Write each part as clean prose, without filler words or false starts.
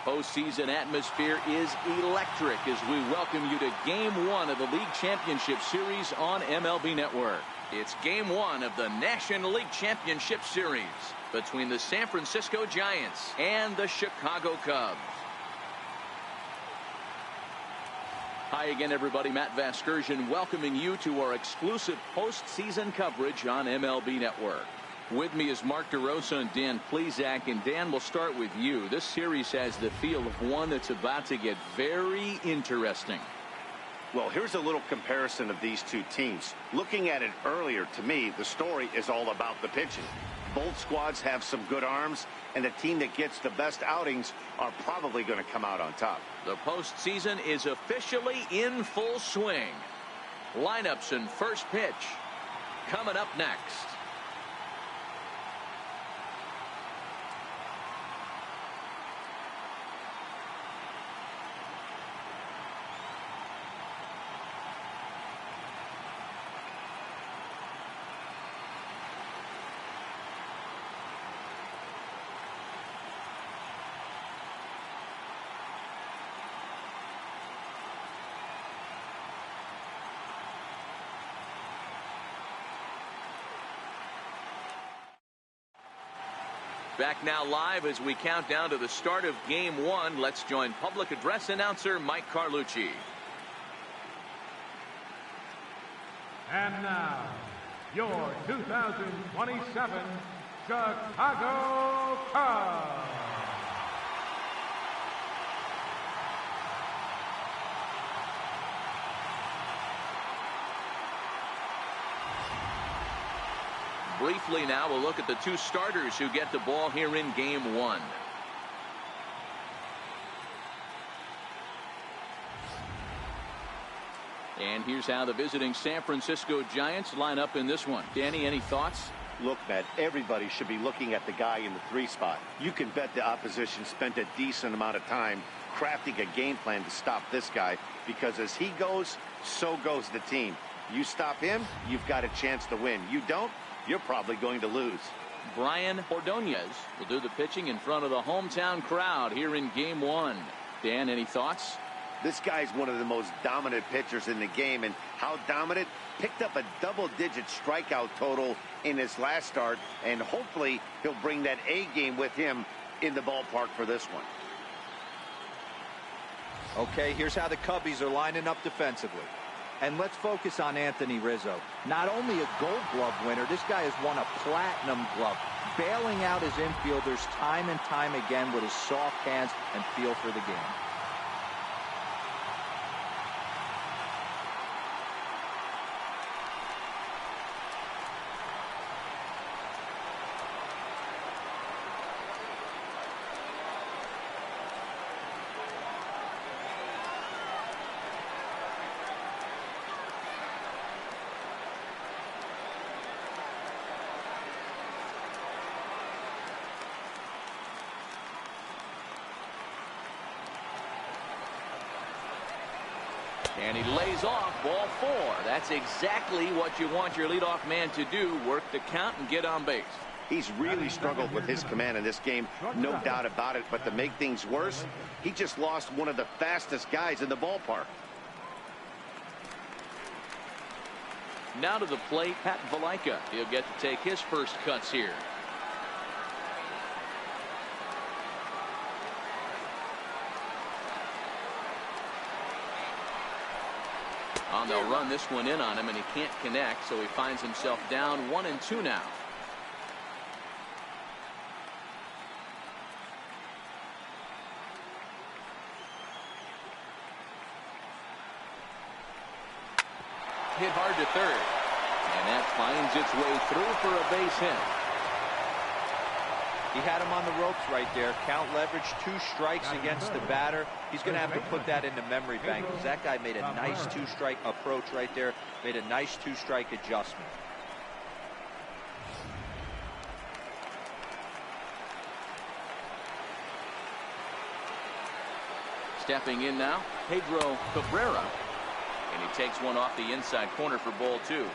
postseason atmosphere is electric as we welcome you to Game 1 of the League Championship Series on MLB Network. It's Game 1 of the National League Championship Series between the San Francisco Giants and the Chicago Cubs. Hi again, everybody. Matt Vasgersian welcoming you to our exclusive postseason coverage on MLB Network. With me is Mark DeRosa and Dan Plesac. And Dan, we'll start with you. This series has the feel of one that's about to get very interesting. Well, here's a little comparison of these two teams. Looking at it earlier, to me, the story is all about the pitching. Both squads have some good arms, and the team that gets the best outings are probably going to come out on top. The postseason is officially in full swing. Lineups and first pitch coming up next. Back now live as we count down to the start of Game 1. Let's join public address announcer Mike Carlucci. And now, your 2027 Chicago Cubs. Briefly now, we'll look at the two starters who get the ball here in Game 1. And here's how the visiting San Francisco Giants line up in this one. Danny, any thoughts? Look, Matt, everybody should be looking at the guy in the 3 spot. You can bet the opposition spent a decent amount of time crafting a game plan to stop this guy, because as he goes, so goes the team. You stop him, you've got a chance to win. You don't, you're probably going to lose. Brian Ordonez will do the pitching in front of the hometown crowd here in Game 1. Dan, any thoughts? This guy's one of the most dominant pitchers in the game, and how dominant? Picked up a double-digit strikeout total in his last start, and hopefully he'll bring that A game with him in the ballpark for this one. Okay, here's how the Cubbies are lining up defensively. And let's focus on Anthony Rizzo. Not only a Gold Glove winner, this guy has won a Platinum Glove, bailing out his infielders time and time again with his soft hands and feel for the game. And he lays off ball 4. That's exactly what you want your leadoff man to do. Work the count and get on base. He's really struggled with his command in this game, no doubt about it. But to make things worse, he just lost one of the fastest guys in the ballpark. Now to the plate, Pat Valaika. He'll get to take his first cuts here. They'll run this one in on him, and he can't connect, so he finds himself down 1-2 now. Hit hard to third, and that finds its way through for a base hit. He had him on the ropes right there. Count leverage, 2 strikes against the batter. He's going to have to put that into memory bank, because that guy made a nice 2-strike approach right there. Made a nice 2-strike adjustment. Stepping in now, Pedro Cabrera. And he takes one off the inside corner for ball 2.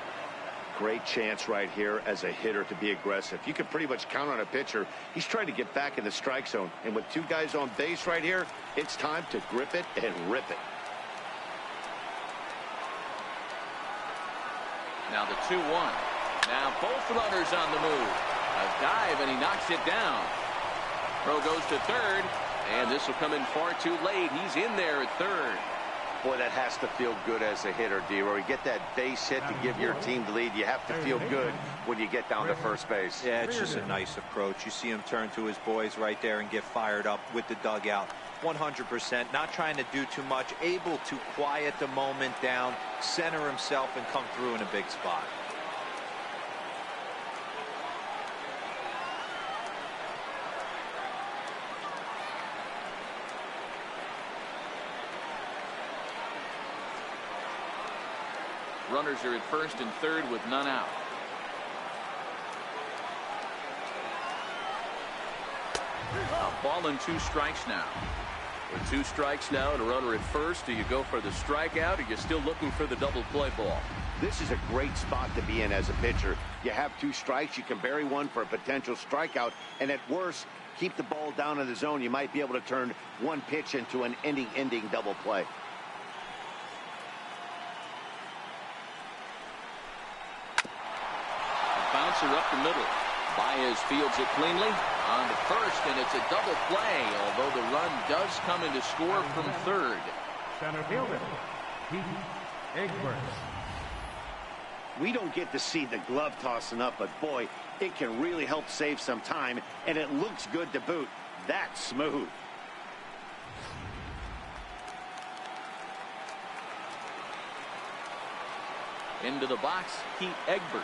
Great chance right here as a hitter to be aggressive. You can pretty much count on a pitcher. He's trying to get back in the strike zone. And with two guys on base right here, it's time to grip it and rip it. Now the 2-1. Now both runners on the move. A dive, and he knocks it down. Throw goes to third, and this will come in far too late. He's in there at third. Boy, that has to feel good as a hitter, D-Roy. You get that base hit to give your team the lead. You have to feel good when you get down to first base. Yeah, it's just a nice approach. You see him turn to his boys right there and get fired up with the dugout. 100%, not trying to do too much, able to quiet the moment down, center himself, and come through in a big spot. Runners are at first and third with none out. A ball and 2 strikes now. With 2 strikes now and a runner at first, do you go for the strikeout, or are you still looking for the double play ball? This is a great spot to be in as a pitcher. You have 2 strikes. You can bury one for a potential strikeout, and at worst, keep the ball down in the zone. You might be able to turn one pitch into an inning-ending double play. Bouncer up the middle. Baez fields it cleanly on to first, and it's a double play, although the run does come in to score from third. Center fielder, Pete Egbert. We don't get to see the glove tossing up, but boy, it can really help save some time, and it looks good to boot. That's smooth. Into the box, Pete Egbert.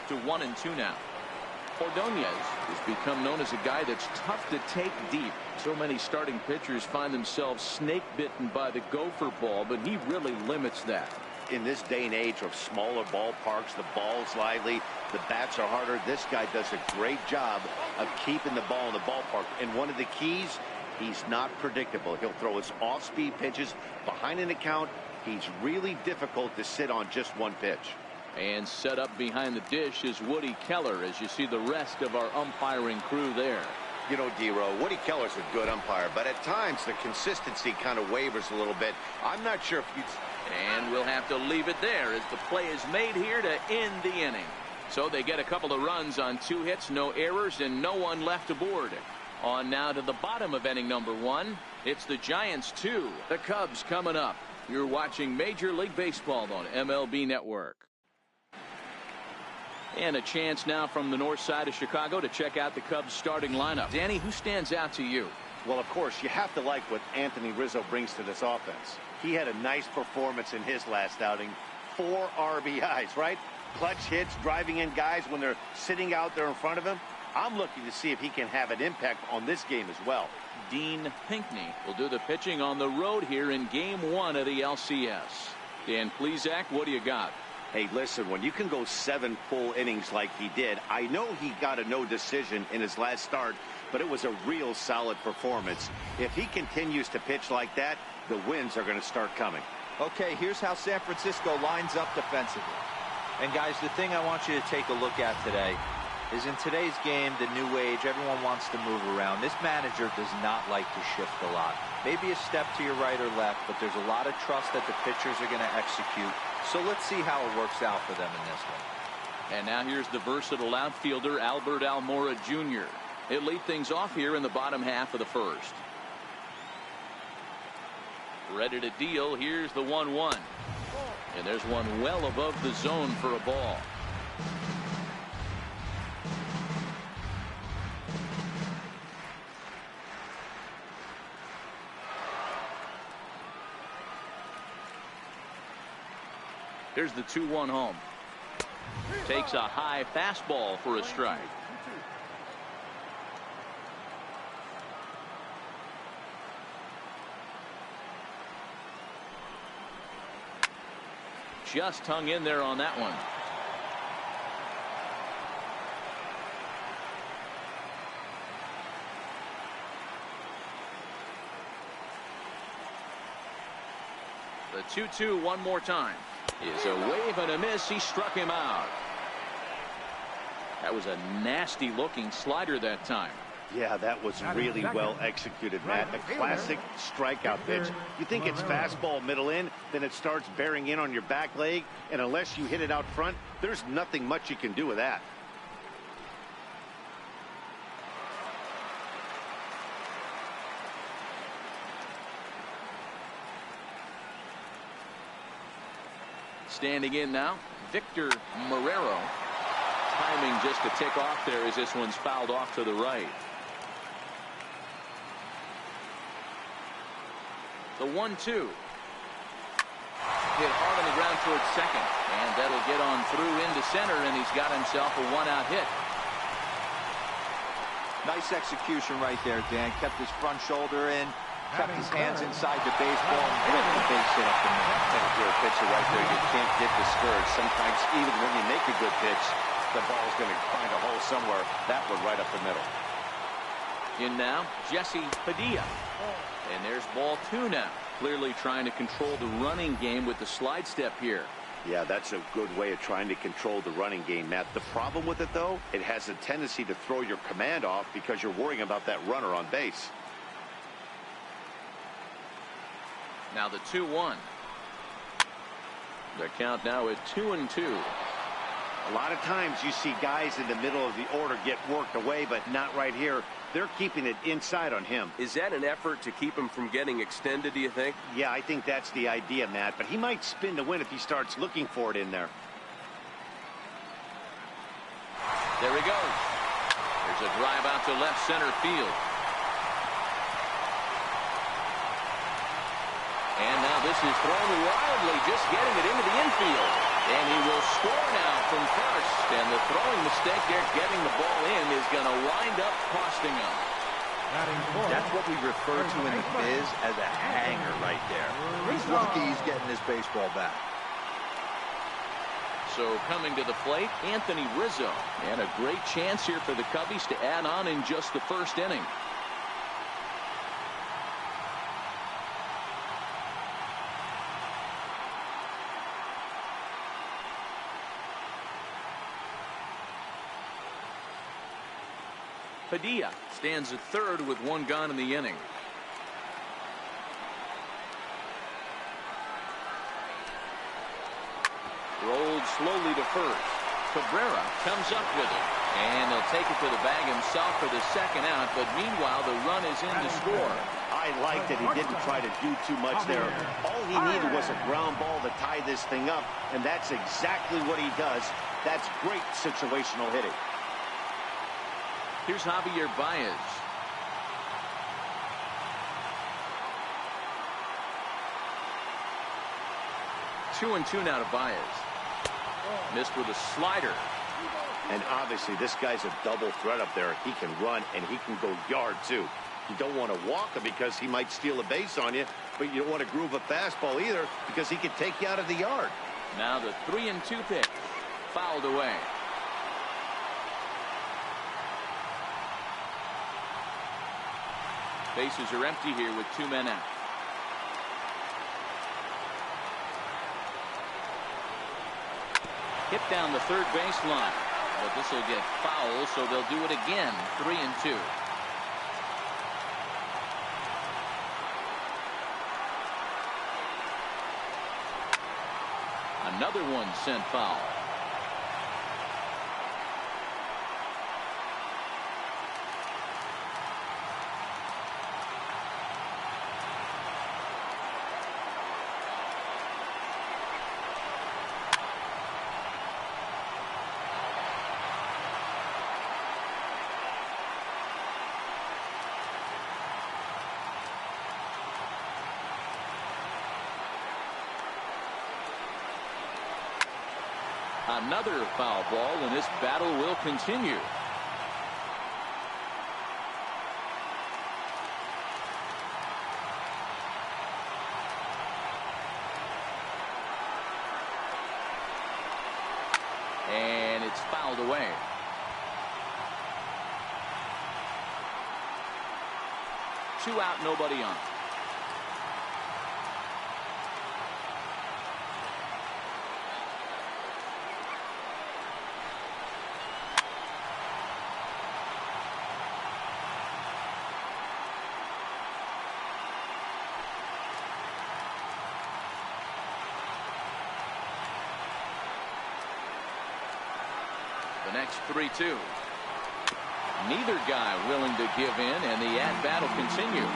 To 1-2 now. Ordonez has become known as a guy that's tough to take deep. So many starting pitchers find themselves snake bitten by the gopher ball, but he really limits that. In this day and age of smaller ballparks, the ball's lively, the bats are harder. This guy does a great job of keeping the ball in the ballpark. And one of the keys, he's not predictable. He'll throw his off-speed pitches behind an account. He's really difficult to sit on just one pitch. And set up behind the dish is Woody Keller, as you see the rest of our umpiring crew there. You know, D-Row, Woody Keller's a good umpire, but at times the consistency kind of wavers a little bit. I'm not sure if you'd... And we'll have to leave it there as the play is made here to end the inning. So they get a couple of runs on 2 hits, no errors, and no one left aboard. On now to the bottom of inning number 1. It's the Giants 2, the Cubs coming up. You're watching Major League Baseball on MLB Network. And a chance now from the north side of Chicago to check out the Cubs starting lineup. Danny, who stands out to you? Well, of course, you have to like what Anthony Rizzo brings to this offense. He had a nice performance in his last outing. 4 RBIs, right? Clutch hits, driving in guys when they're sitting out there in front of him. I'm looking to see if he can have an impact on this game as well. Dean Pinckney will do the pitching on the road here in Game 1 of the LCS. Dan Plesac, what do you got? Hey, listen, when you can go 7 full innings like he did, I know he got a no decision in his last start, but it was a real solid performance. If he continues to pitch like that, the wins are going to start coming. Okay, here's how San Francisco lines up defensively. And guys, the thing I want you to take a look at today is in today's game, the new age, everyone wants to move around. This manager does not like to shift a lot. Maybe a step to your right or left, but there's a lot of trust that the pitchers are going to execute. So let's see how it works out for them in this one. And now here's the versatile outfielder, Albert Almora Jr. He'll lead things off here in the bottom half of the first. Ready to deal. Here's the 1-1. And there's one well above the zone for a ball. Here's the 2-1 home. Takes a high fastball for a strike. Just hung in there on that one. The 2-2 one more time. is a wave and a miss. He struck him out. That was a nasty looking slider that time. Yeah, that was really well executed, Matt. A classic strikeout pitch. You think it's fastball middle in, then it starts bearing in on your back leg, and unless you hit it out front, there's nothing much you can do with that. Standing in now, Victor Marrero. Timing just to tick off there as this one's fouled off to the right. The 1-2. Hit hard on the ground towards second, and that'll get on through into center, and he's got himself a one-out hit. Nice execution right there, Dan. Kept his front shoulder in, kept his hands inside the baseball, and hit the base hit up the middle. If you're a pitcher right there, you can't get discouraged. Sometimes even when you make a good pitch, the ball's going to find a hole somewhere. That one right up the middle. In now, Jesse Padilla. And there's ball 2 now. Clearly trying to control the running game with the slide step here. Yeah, that's a good way of trying to control the running game, Matt. The problem with it, though, it has a tendency to throw your command off because you're worrying about that runner on base. Now the 2-1. The count now at 2-2. A lot of times you see guys in the middle of the order get worked away, but not right here. They're keeping it inside on him. Is that an effort to keep him from getting extended, do you think? Yeah, I think that's the idea, Matt. But he might spin to win if he starts looking for it in there. There he goes. There's a drive out to left center field. And now this is thrown wildly, just getting it into the infield. And he will score now from first. And the throwing mistake there, getting the ball in, is going to wind up costing him. That's what we refer to in the biz as a hanger right there. He's lucky he's getting his baseball back. So coming to the plate, Anthony Rizzo. And a great chance here for the Cubbies to add on in just the first inning. Padilla stands at third with 1 gone in the inning. Rolled slowly to first. Cabrera comes up with it, and he'll take it to the bag himself for the second out, but meanwhile the run is in to score. I like that he didn't try to do too much there. All he needed was a ground ball to tie this thing up, and that's exactly what he does. That's great situational hitting. Here's Javier Baez. Two and two now to Baez. Missed with a slider. And obviously this guy's a double threat up there. He can run and he can go yard too. You don't want to walk him because he might steal a base on you, but you don't want to groove a fastball either because he can take you out of the yard. Now the 3-2 pitch. Fouled away. Bases are empty here with 2 men out. Hit down the third baseline, but this will get foul, so they'll do it again. 3-2. Another one sent foul. Another foul ball, and this battle will continue. And it's fouled away. Two out, nobody on. The next 3-2. Neither guy willing to give in, and the at-bat will continue.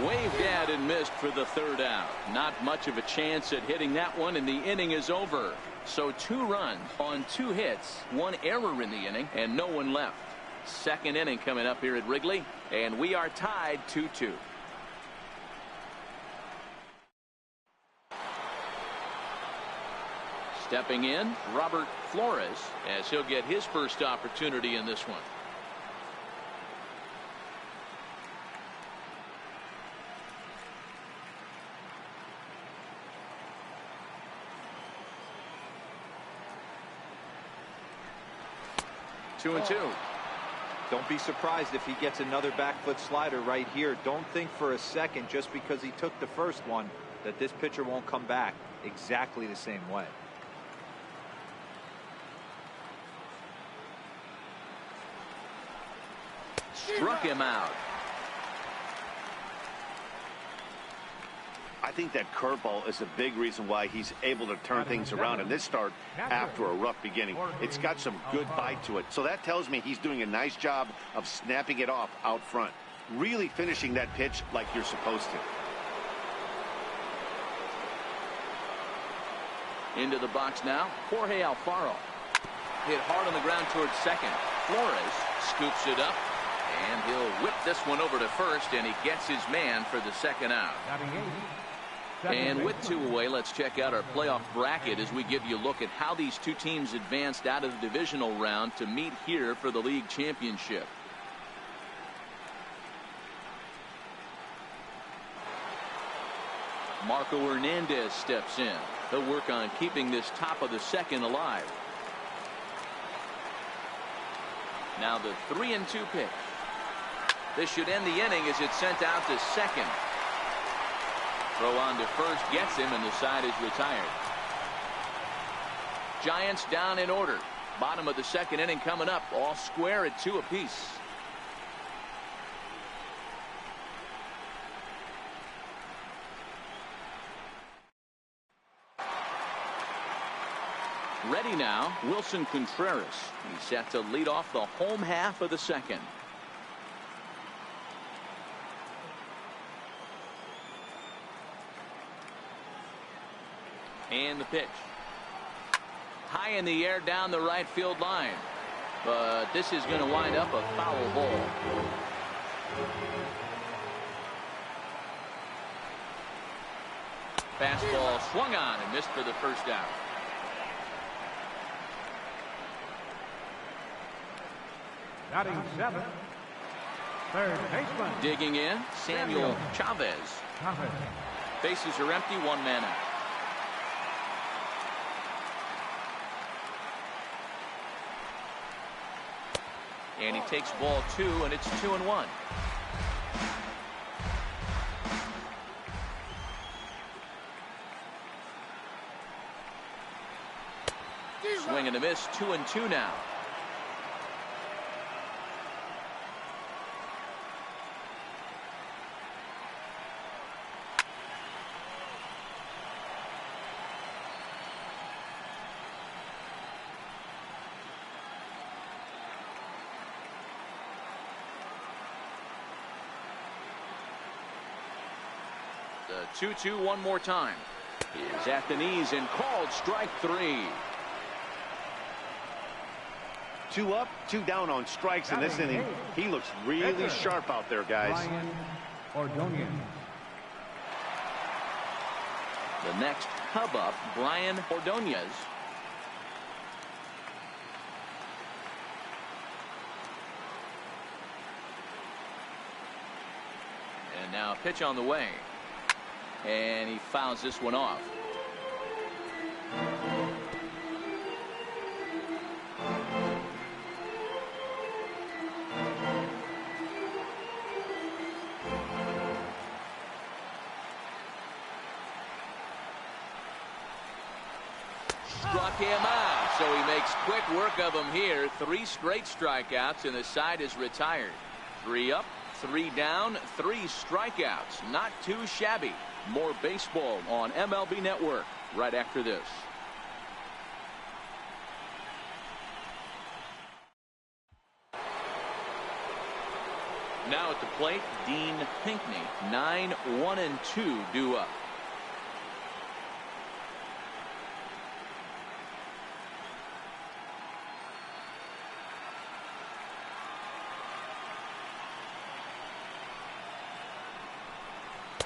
Waved at and missed for the third out. Not much of a chance at hitting that one, and the inning is over. So 2 runs on 2 hits, 1 error in the inning, and no one left. Second inning coming up here at Wrigley, and we are tied 2-2. Stepping in, Robert Flores, as he'll get his first opportunity in this one. Two and 2. Don't be surprised if he gets another back foot slider right here. Don't think for a second, just because he took the first one, that this pitcher won't come back exactly the same way. Struck him out. I think that curveball is a big reason why he's able to turn things around in this start after a rough beginning. It's got some good bite to it. So that tells me he's doing a nice job of snapping it off out front. Really finishing that pitch like you're supposed to. Into the box now, Jorge Alfaro. Hit hard on the ground towards second. Flores scoops it up, and he'll whip this one over to first, and he gets his man for the second out. And with 2 away, let's check out our playoff bracket as we give you a look at how these 2 teams advanced out of the divisional round to meet here for the league championship. Marco Hernandez steps in. He'll work on keeping this top of the second alive. Now the 3-2 pitch. This should end the inning as it's sent out to second. Throw on to first gets him, and the side is retired. Giants down in order. Bottom of the second inning coming up, all square at 2 apiece. Ready now, Wilson Contreras. He's set to lead off the home half of the second. And the pitch. High in the air down the right field line. But this is going to wind up a foul ball. Fastball swung on and missed for the first out. Batting 7th, third baseman. Digging in, Samuel Chavez. Bases are empty, 1 man out. And he takes ball 2, and it's 2-1. Swing and a miss, 2-2 now. The 2-2 one more time. Is at the knees and called strike 3. 2 up, 2 down on strikes in this inning. He looks really sharp out there, guys. The next hub up, Brian Ordonez. And now a pitch on the way. And he fouls this one off. Struck him out, so he makes quick work of him here. 3 straight strikeouts, and the side is retired. 3 up, 3 down, 3 strikeouts. Not too shabby. More baseball on MLB Network right after this. Now at the plate, Dean Pinckney. 9-1-2 due up.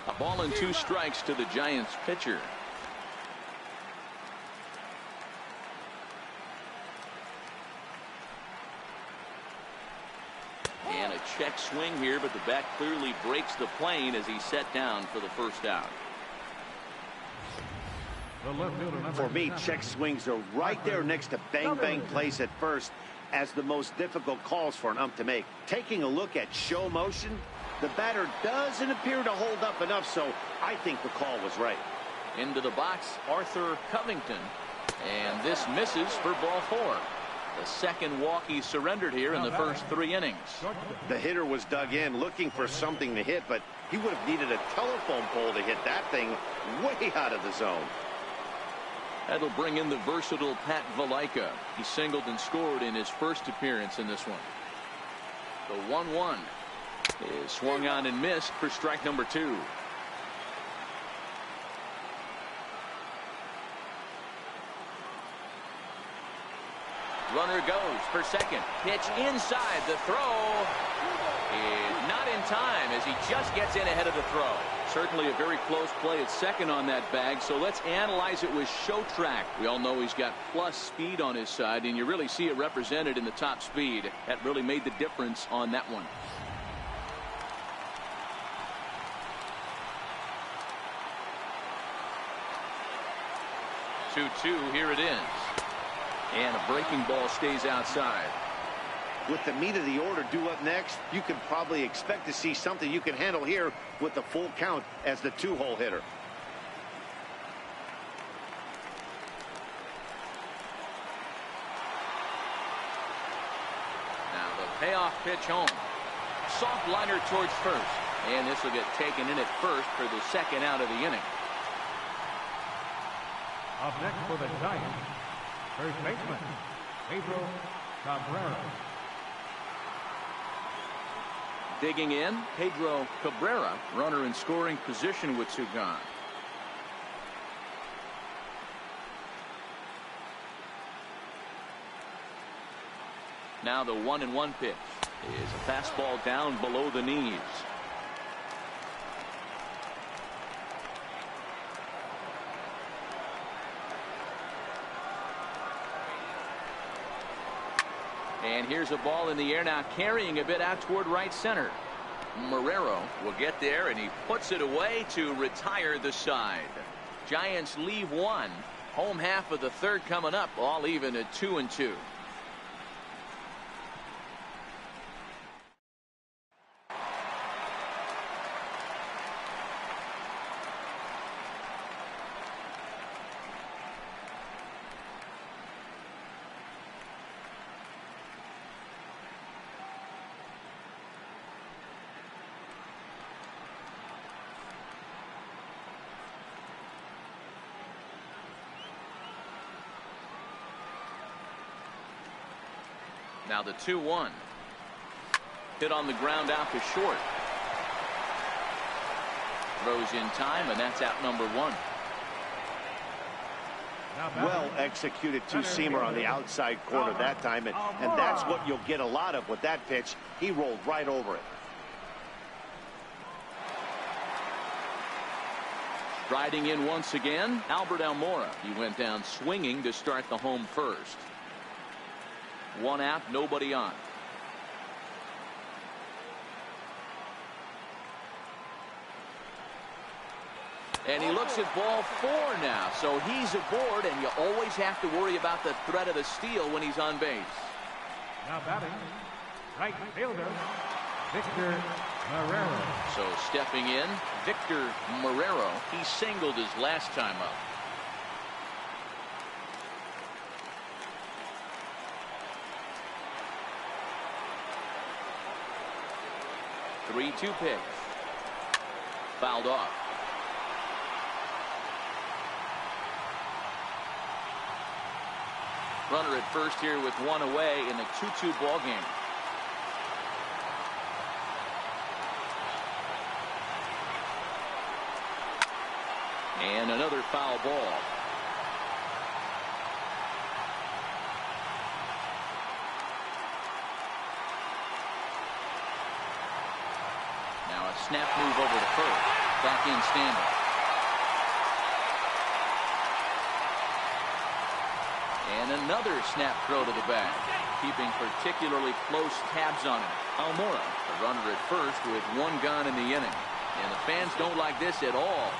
A ball and 2 strikes to the Giants pitcher. And a check swing here, but the bat clearly breaks the plane as he's set down for the first out. For me, check swings are right there next to bang bang plays at first as the most difficult calls for an ump to make. Taking a look at show motion, the batter doesn't appear to hold up enough, so I think the call was right. Into the box, Arthur Covington, and this misses for ball 4. The second walk he surrendered here in the first 3 innings. The hitter was dug in looking for something to hit, but he would have needed a telephone pole to hit that thing way out of the zone. That'll bring in the versatile Pat Valaika. He singled and scored in his first appearance in this one. The 1-1 is swung on and missed for strike number 2. Runner goes for second. Pitch inside. The throw is not in time as he just gets in ahead of the throw. Certainly a very close play at second on that bag, so let's analyze it with show track. We all know he's got plus speed on his side, and you really see it represented in the top speed. That really made the difference on that one. Two, here it is. And a breaking ball stays outside. With the meat of the order due up next, you can probably expect to see something you can handle here with the full count as the 2-hole hitter. Now the payoff pitch home. Soft liner towards first. And this will get taken in at first for the second out of the inning. Up next for the Giants, first baseman, Pedro Cabrera. Digging in, Pedro Cabrera, runner in scoring position with 2 gone. Now the 1-1 pitch is a fastball down below the knees. And here's a ball in the air now, carrying a bit out toward right center. Marrero will get there, and he puts it away to retire the side. Giants leave 1. Home half of the 3rd coming up, all even at 2-2. Now the 2-1. Hit on the ground out to short. Throws in time, and that's out number 1. Well executed 2-seamer on the outside corner that time, and that's what you'll get a lot of with that pitch. He rolled right over it. Striding in once again, Albert Almora. He went down swinging to start the home first. 1 out, nobody on. And he looks at ball 4 now, so he's aboard, and you always have to worry about the threat of the steal when he's on base. Now batting, right fielder, Victor Marrero. So stepping in, Victor Marrero. He singled his last time up. 3-2 pitch. Fouled off. Runner at first here with one away in a 2-2 ball game. And another foul ball. Now a snap move over to first. Back in standing. And another snap throw to the bag. Keeping particularly close tabs on it. Almora, the runner at first with one gone in the inning. And the fans don't like this at all.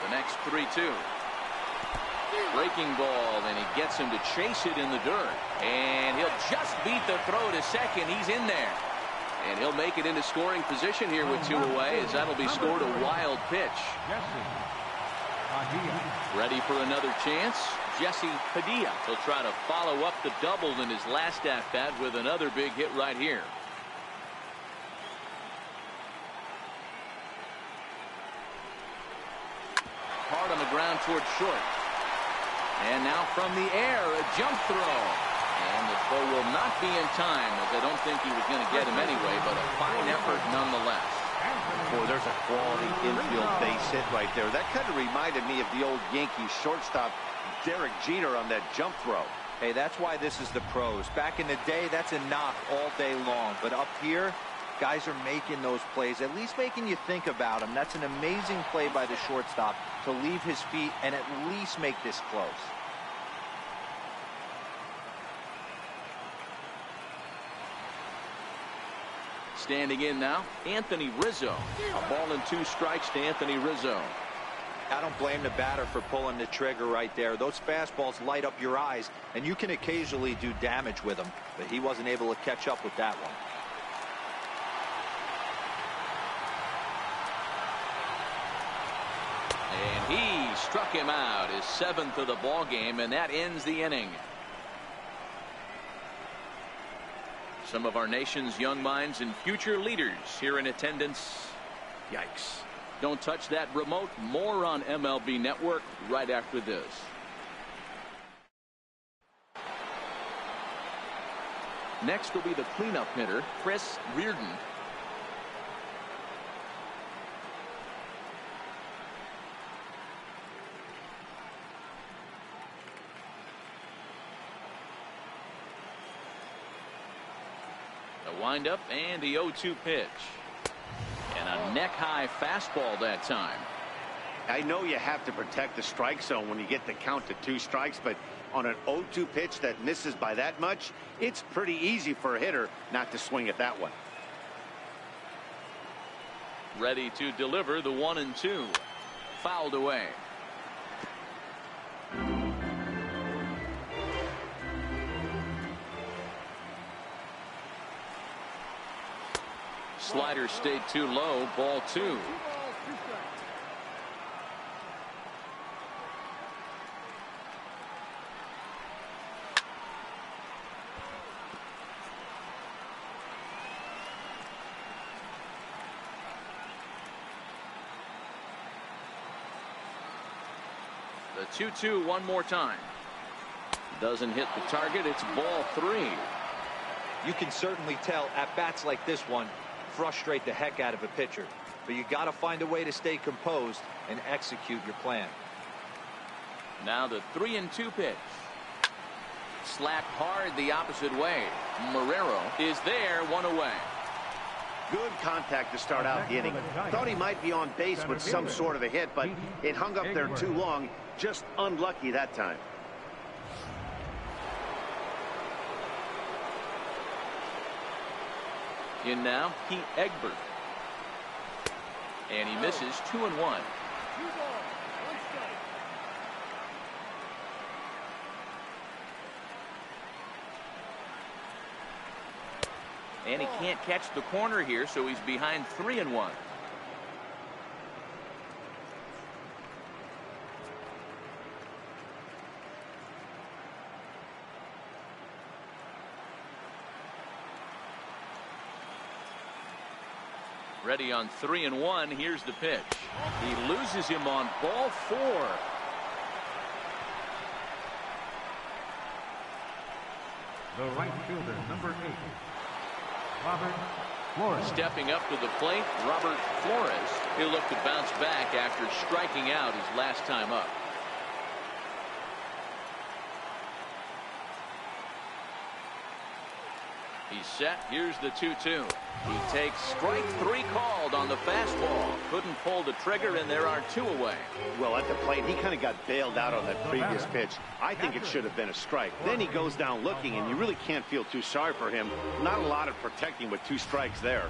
The next 3-2. Breaking ball, and he gets him to chase it in the dirt. And he'll just beat the throw to second. He's in there. And he'll make it into scoring position here with two away, as that'll be scored a wild pitch. Ready for another chance? Jesse Padilla. He'll try to follow up the double in his last at-bat with another big hit right here. Hard on the ground towards short. And now from the air, a jump throw. And the throw will not be in time, as I don't think he was going to get him anyway, but a fine effort nonetheless. Boy, there's a quality infield base hit right there. That kind of reminded me of the old Yankees shortstop Derek Jeter on that jump throw. Hey, that's why this is the pros. Back in the day, that's a knock all day long. But up here, guys are making those plays, at least making you think about them. That's an amazing play by the shortstop to leave his feet and at least make this close. Standing in now, Anthony Rizzo. A ball and 2 strikes to Anthony Rizzo. I don't blame the batter for pulling the trigger right there. Those fastballs light up your eyes, and you can occasionally do damage with them, but he wasn't able to catch up with that one. And he struck him out, his 7th of the ball game, and that ends the inning. Some of our nation's young minds and future leaders here in attendance. Yikes. Don't touch that remote. More on MLB Network right after this. Next will be the cleanup hitter, Chris Reardon. The windup and the 0-2 pitch. And a neck-high fastball that time. I know you have to protect the strike zone when you get the count to 2 strikes, but on an 0-2 pitch that misses by that much, it's pretty easy for a hitter not to swing at that one. Ready to deliver the 1-2. Fouled away. Slider stayed too low. Ball 2. The 2-2 one more time. Doesn't hit the target. It's ball 3. You can certainly tell at bats like this one frustrate the heck out of a pitcher, but you got to find a way to stay composed and execute your plan. Now the 3-2 pitch. Slapped hard the opposite way. Marrero is there, 1 away. Good contact to start out the inning. Thought he might be on base with some sort of a hit, but it hung up there too long. Just unlucky that time. In now, Pete Egbert. And he misses 2-1. And he can't catch the corner here, so he's behind 3-1. Ready on 3-1. Here's the pitch. He loses him on ball 4. The right fielder, number 8, Robert Flores. Stepping up to the plate, Robert Flores. He'll look to bounce back after striking out his last time up. He's set. Here's the 2-2. He takes strike 3 called on the fastball. Couldn't pull the trigger, and there are 2 away. Well, at the plate, he kind of got bailed out on that previous pitch. I think it should have been a strike. Then he goes down looking, and you really can't feel too sorry for him. Not a lot of protecting with 2 strikes there.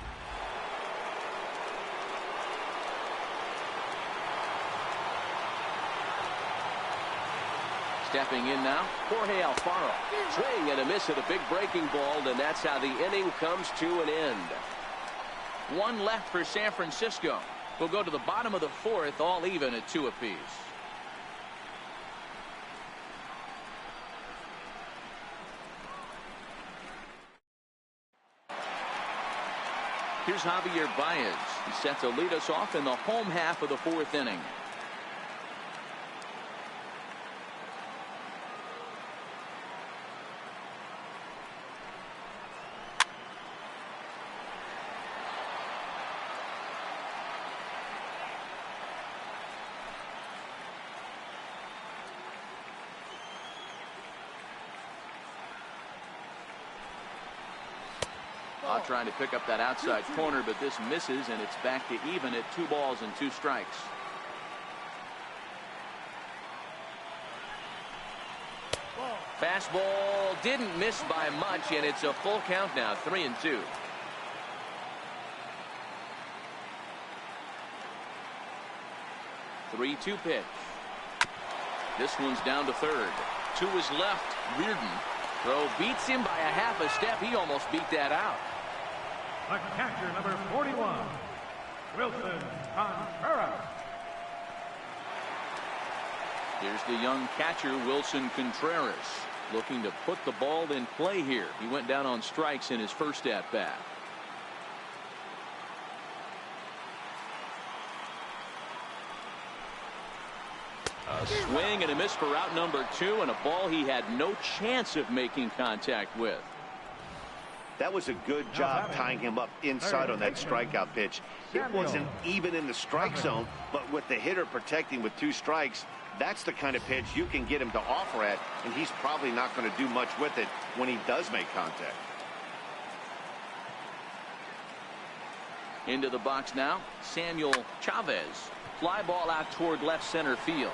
Stepping in now, Jorge Alfaro. Swing and a miss at a big breaking ball, and that's how the inning comes to an end. 1 left for San Francisco. We'll go to the bottom of the 4th, all even at 2 apiece. Here's Javier Baez. He's set to lead us off in the home half of the 4th inning. Trying to pick up that outside corner, but this misses, and it's back to even at 2 balls and 2 strikes. Fastball didn't miss by much, and it's a full count now, 3-2. The 3-2 pitch. This one's down to 3rd. 2 is left. Reardon. Throw beats him by a half a step. He almost beat that out. The catcher, number 41, Wilson Contreras. Here's the young catcher, Wilson Contreras, looking to put the ball in play here. He went down on strikes in his first at-bat. A swing and a miss for out number 2, and a ball he had no chance of making contact with. That was a good job tying him up inside on that strikeout pitch. It wasn't even in the strike zone, but with the hitter protecting with 2 strikes, that's the kind of pitch you can get him to offer at, and he's probably not going to do much with it when he does make contact. Into the box now, Samuel Chavez. Fly ball out toward left center field.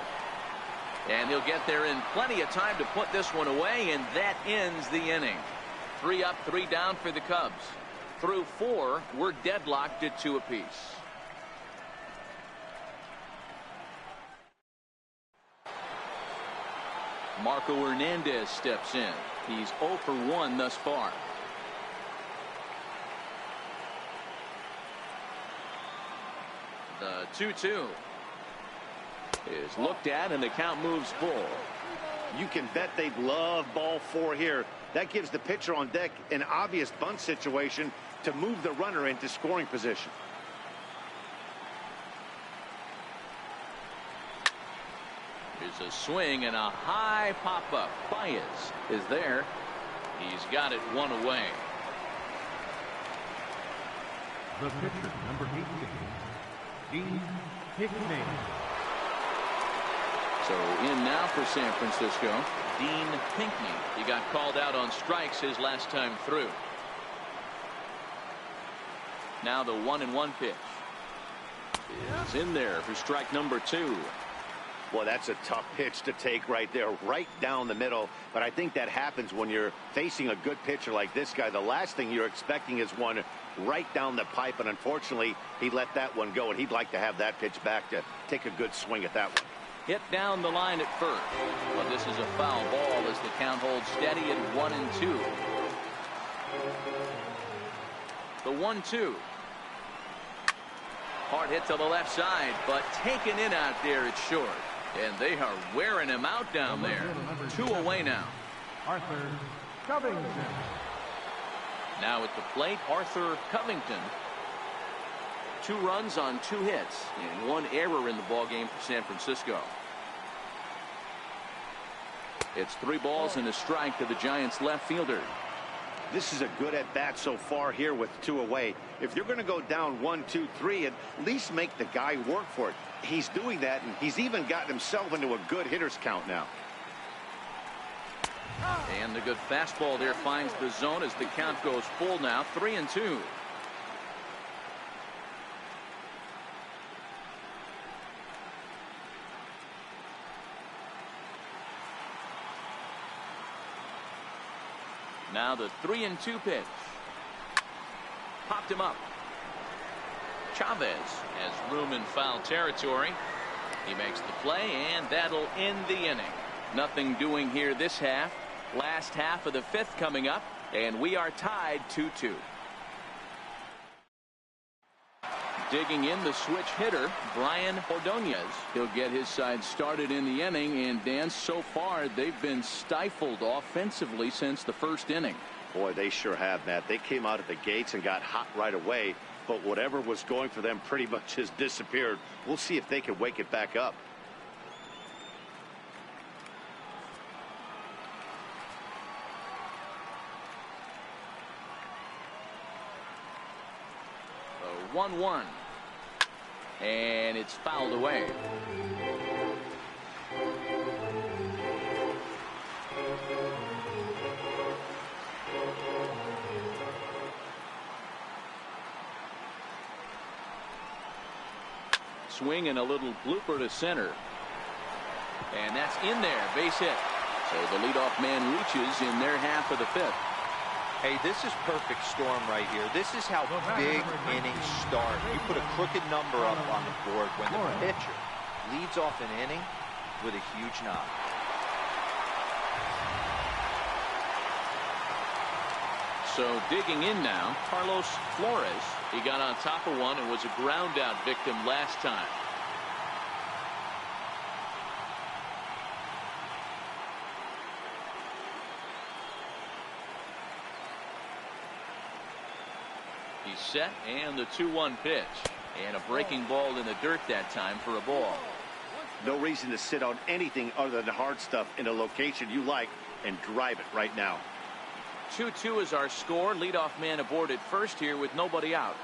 And he'll get there in plenty of time to put this one away, and that ends the inning. 3 up, 3 down for the Cubs. Through 4, we're deadlocked at 2 apiece. Marco Hernandez steps in. He's 0 for 1 thus far. The 2-2 is looked at, and the count moves full. You can bet they'd love ball 4 here. That gives the pitcher on deck an obvious bunt situation to move the runner into scoring position. Here's a swing and a high pop-up. Baez is there. He's got it 1 away. The pitcher, number 18, Dean Hickney. So in now for San Francisco, Dean Pinkney. He got called out on strikes his last time through. Now the 1-1 pitch is in there for strike number 2. Well, that's a tough pitch to take right there, right down the middle. But I think that happens when you're facing a good pitcher like this guy. The last thing you're expecting is one right down the pipe, and unfortunately he let that one go, and he'd like to have that pitch back to take a good swing at that one. Hit down the line at first. But this is a foul ball as the count holds steady at 1-2. The 1-2. Hard hit to the left side, but taken in out there, it's short. And they are wearing him out down there. 2 away now. Arthur Covington. Now at the plate, Arthur Covington. 2 runs on 2 hits and 1 error in the ballgame for San Francisco. It's 3 balls and a strike to the Giants left fielder. This is a good at bat so far here with 2 away. If you're going to go down 1, 2, 3, at least make the guy work for it. He's doing that, and he's even gotten himself into a good hitter's count now. And the good fastball there finds the zone as the count goes full now, 3-2. Now the 3-2 pitch. Popped him up. Chavez has room in foul territory. He makes the play, and that'll end the inning. Nothing doing here this half. Last half of the 5th coming up, and we are tied 2-2. Digging in, the switch hitter, Brian Ordonez. He'll get his side started in the inning, and Dan, so far they've been stifled offensively since the 1st inning. Boy, they sure have, Matt. They came out of the gates and got hot right away, but whatever was going for them pretty much has disappeared. We'll see if they can wake it back up. The 1-1. And it's fouled away. Swing and a little blooper to center. And that's in there. Base hit. So the leadoff man reaches in their half of the 5th. Hey, this is perfect storm right here. This is how big innings start. You put a crooked number up on the board when the pitcher leads off an inning with a huge knock. So digging in now, Carlos Flores. He got on top of one and was a ground out victim last time. He's set, and the 2-1 pitch. And a breaking ball in the dirt that time for a ball. No reason to sit on anything other than hard stuff in a location you like and drive it right now. 2-2 is our score. Leadoff man aboard at first here with nobody out.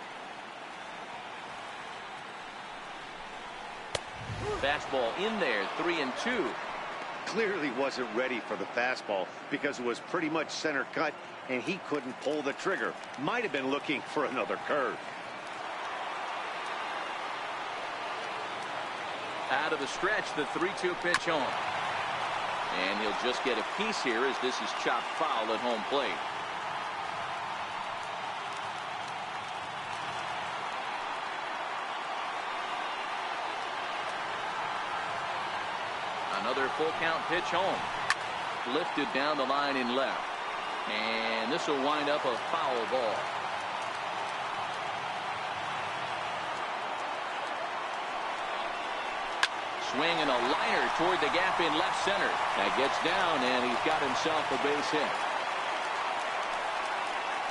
Fastball in there, 3-2. Clearly wasn't ready for the fastball because it was pretty much center cut and he couldn't pull the trigger. Might have been looking for another curve. Out of the stretch, the 3-2 pitch home. And he'll just get a piece here as this is chopped foul at home plate. Another full count pitch home. Lifted down the line in left. And this will wind up a foul ball. Swing and a liner toward the gap in left center. That gets down, and he's got himself a base hit.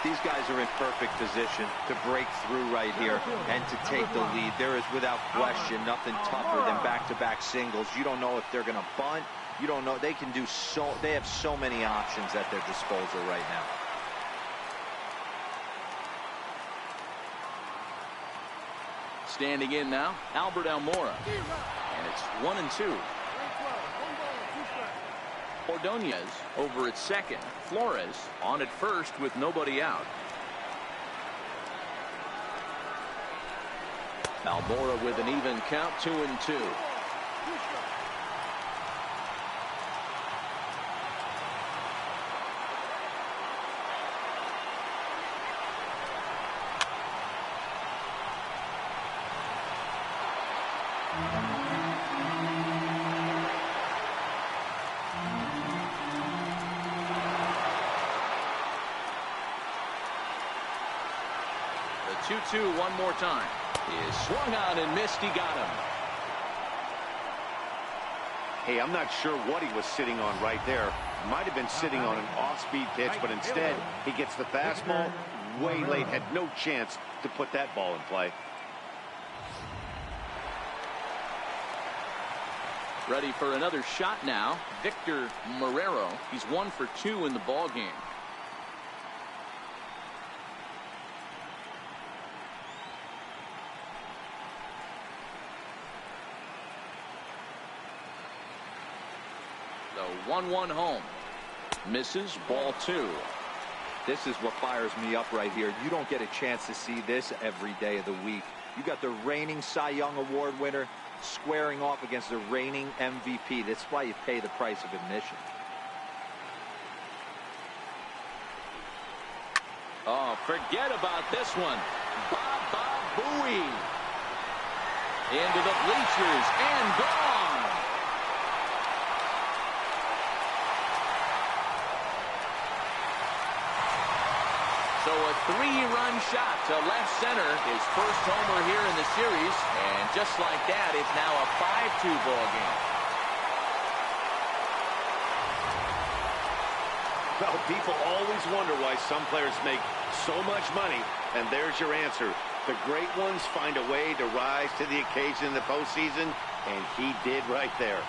These guys are in perfect position to break through right here and to take the lead. There is, without question, nothing tougher than back-to-back singles. You don't know if they're going to bunt. You don't know. They can do so. They have so many options at their disposal right now. Standing in now, Albert Almora. And it's 1-2. Ordonez over at second. Flores on at first with nobody out. Almora with an even count, 2-2. The 2-2 one more time. Is swung on and missed. He got him. Hey, I'm not sure what he was sitting on right there. Might have been sitting on an off-speed pitch, but instead he gets the fastball way late. Had no chance to put that ball in play. Ready for another shot now. Victor Marrero. He's 1 for 2 in the ball game. The 1-1 home. Misses. Ball 2. This is what fires me up right here. You don't get a chance to see this every day of the week. You got the reigning Cy Young Award winner squaring off against the reigning MVP. That's why you pay the price of admission. Oh, forget about this one. Baba Booey. Into the bleachers and gone. So a 3-run shot to left center. His first homer here in the series. And just like that, it's now a 5-2 ball game. Well, people always wonder why some players make so much money. And there's your answer. The great ones find a way to rise to the occasion in the postseason. And he did right there.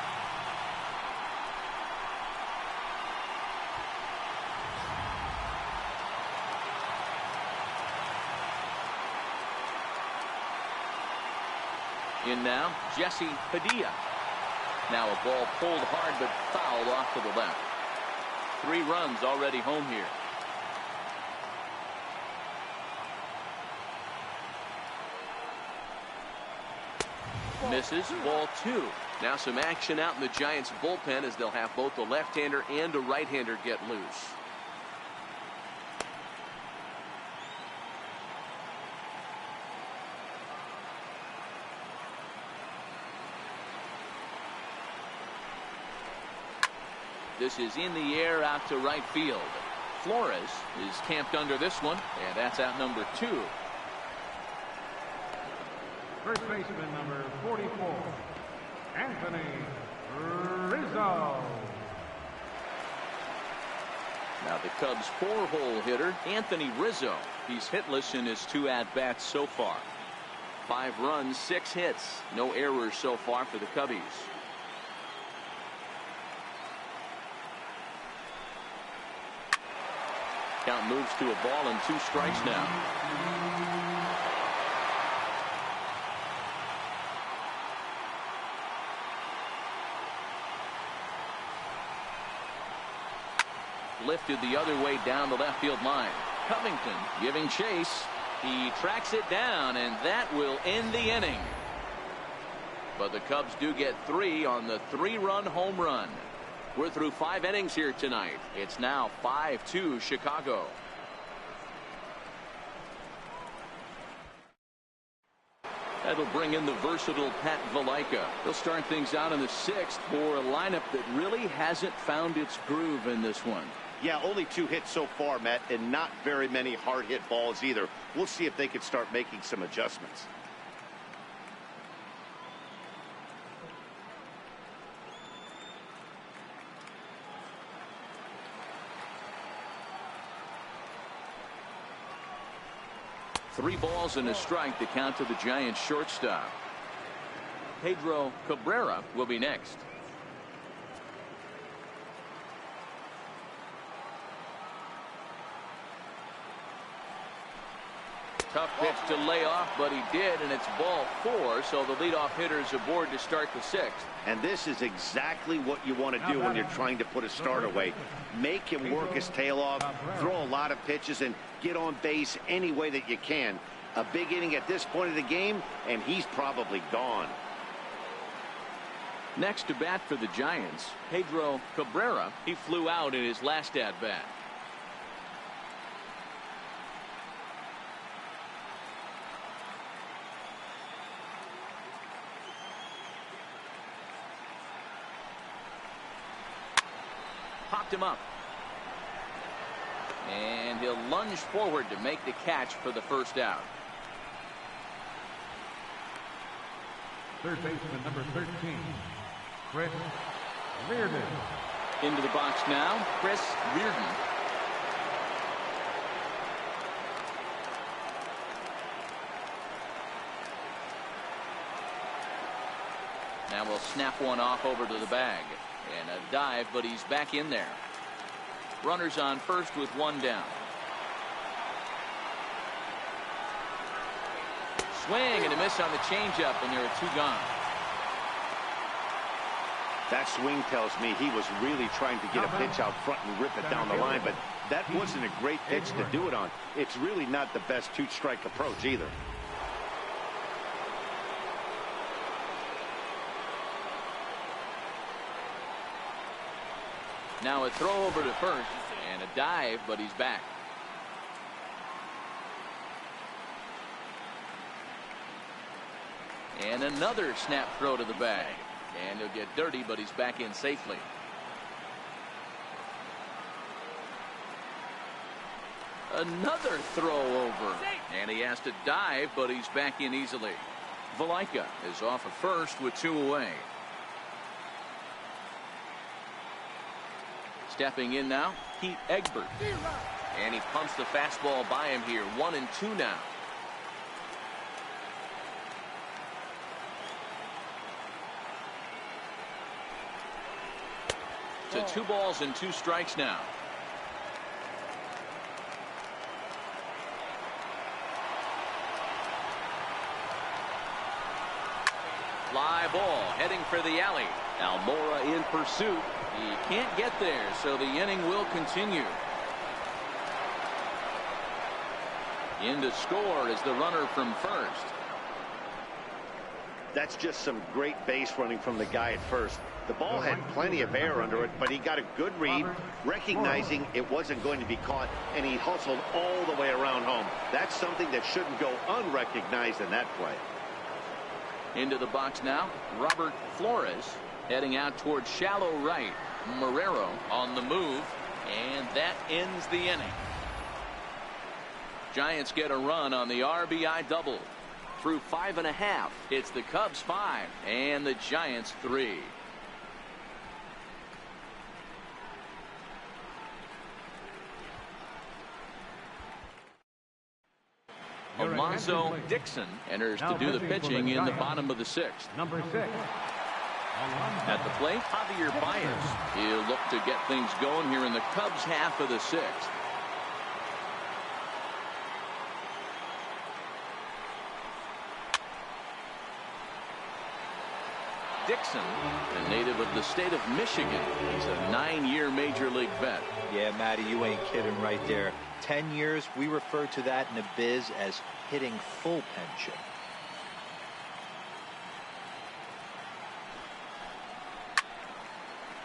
In now, Jesse Padilla. Now a ball pulled hard but fouled off to the left. 3 runs already home here. Misses. Ball 2. Now some action out in the Giants bullpen as they'll have both a left-hander and a right-hander get loose. This is in the air out to right field. Flores is camped under this one, and that's out number 2. First baseman number 44, Anthony Rizzo. Now the Cubs' 4-hole hitter, Anthony Rizzo. He's hitless in his 2 at-bats so far. 5 runs, 6 hits. No errors so far for the Cubbies. Count moves to a ball and 2 strikes now. Lifted the other way down the left field line. Covington giving chase. He tracks it down, and that will end the inning. But the Cubs do get 3 on the 3-run home run. We're through 5 innings here tonight. It's now 5-2 Chicago. That'll bring in the versatile Pat Valaika. He'll start things out in the 6th for a lineup that really hasn't found its groove in this one. Yeah, only 2 hits so far, Matt, and not very many hard hit balls either. We'll see if they can start making some adjustments. Three balls and a strike to count to the Giants shortstop. Pedro Cabrera will be next. Tough pitch to lay off, but he did, and it's ball 4, so the leadoff hitter is aboard to start the 6th. And this is exactly what you want to do when you're trying to put a start away. Make him work his tail off, throw a lot of pitches, and get on base any way that you can. A big inning at this point of the game, and he's probably gone. Next to bat for the Giants, Pedro Cabrera. He flew out in his last at-bat. Popped him up. And he'll lunge forward to make the catch for the first out. Third baseman number 13, Chris Reardon. Into the box now, Chris Reardon. Now will snap one off over to the bag. And a dive, but he's back in there. Runners on first with one down. Swing and a miss on the changeup, and there are two gone. That swing tells me he was really trying to get a pitch out front and rip it down the line, but that wasn't a great pitch to do it on. It's really not the best two-strike approach either. Now a throw over to first and a dive, but he's back. And another snap throw to the bag. And he'll get dirty, but he's back in safely. Another throw over. And he has to dive, but he's back in easily. Valaika is off of first with two away. Stepping in now, Pete Egbert. And he pumps the fastball by him here. 1-2 now. To 2 balls and 2 strikes now. Fly ball heading for the alley. Almora in pursuit. He can't get there, so the inning will continue. In to score is the runner from first. That's just some great base running from the guy at first. The ball had plenty of air under it, but he got a good read, recognizing it wasn't going to be caught, and he hustled all the way around home. That's something that shouldn't go unrecognized in that play. Into the box now, Robert Flores heading out towards shallow right. Marrero on the move, and that ends the inning. Giants get a run on the RBI double. Through 5.5, it's the Cubs 5 and the Giants 3. Alonzo Dixon enters to do the pitching in the bottom of the 6th. Number 6. At the plate, Javier Baez. He'll look to get things going here in the Cubs half of the 6th. Dixon, a native of the state of Michigan. He's a 9-year major league vet. Yeah, Matty, you ain't kidding right there. 10 years, we refer to that in the biz as hitting full pension.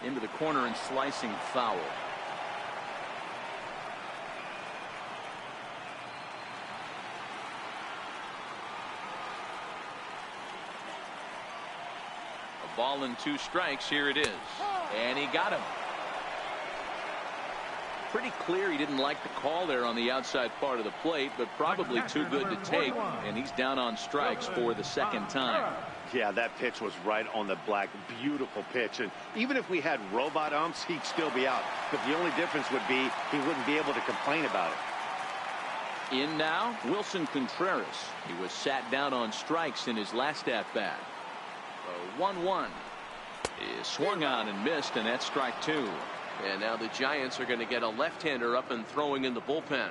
Into the corner and slicing foul. A ball and 2 strikes. Here it is. And he got him. Pretty clear he didn't like the call there on the outside part of the plate, but probably too good to take, and he's down on strikes for the 2nd time. Yeah, that pitch was right on the black. Beautiful pitch. And even if we had robot umps, he'd still be out. But the only difference would be he wouldn't be able to complain about it. In now, Wilson Contreras. He was sat down on strikes in his last at-bat. 1-1. He swung on and missed, and that's strike 2. And now the Giants are going to get a left-hander up and throwing in the bullpen.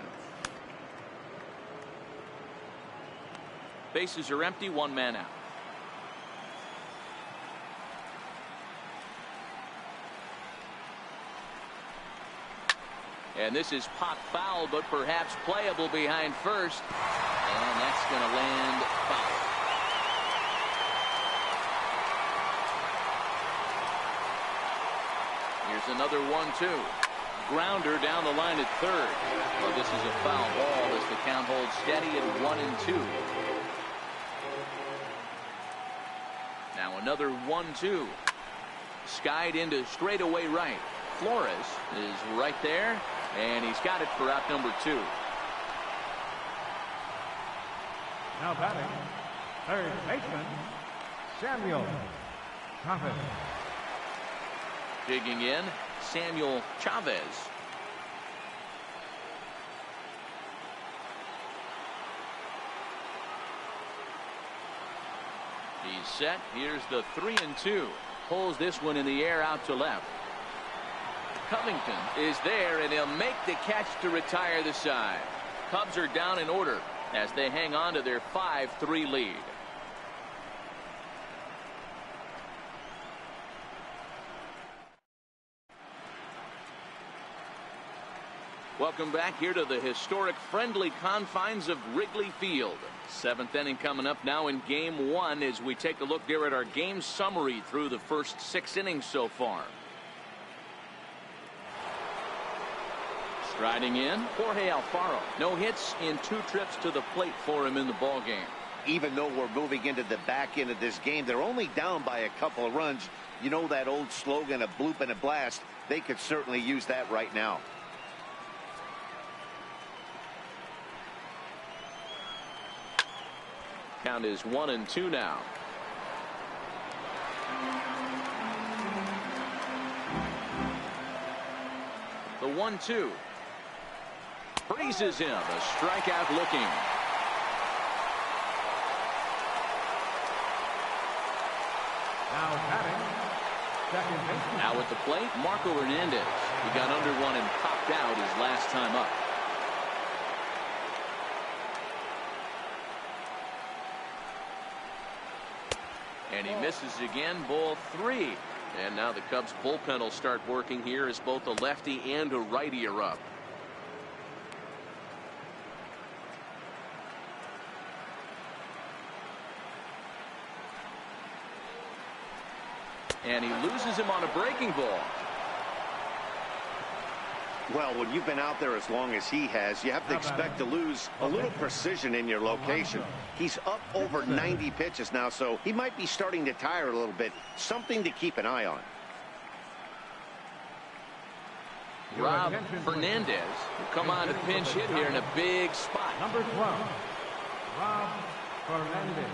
Bases are empty, 1 man out. And this is pop foul, but perhaps playable behind first. And that's going to land foul. Here's another 1-2. Grounder down the line at third. Well, this is a foul ball as the count holds steady at 1-2. Now another 1-2. Skied into straightaway right. Flores is right there, and he's got it for out number 2. Now batting, third baseman, Samuel Chavez. Digging in, Samuel Chavez. He's set. Here's the 3-2. Pulls this one in the air out to left. Covington is there, and he'll make the catch to retire the side. Cubs are down in order as they hang on to their 5-3 lead. Welcome back here to the historic friendly confines of Wrigley Field. 7th inning coming up now in game 1 as we take a look here at our game summary through the first 6 innings so far. Striding in, Jorge Alfaro. No hits in 2 trips to the plate for him in the ballgame. Even though we're moving into the back end of this game, they're only down by a couple of runs. You know that old slogan, a bloop and a blast. They could certainly use that right now. Count is 1-2 now. The 1-2. Freezes him. A strikeout looking. Now batting, second baseman. Now at the plate, Marco Hernandez. He got under one and popped out his last time up. And he misses again, ball 3. And now the Cubs bullpen will start working here as both a lefty and a righty are up. And he loses him on a breaking ball. Well, when you've been out there as long as he has, you have to expect to lose a little precision in your location. He's up over 90 pitches now, so he might be starting to tire a little bit. Something to keep an eye on. Rob Fernandez will come on to pinch hit here in a big spot. Number 12, Rob Fernandez.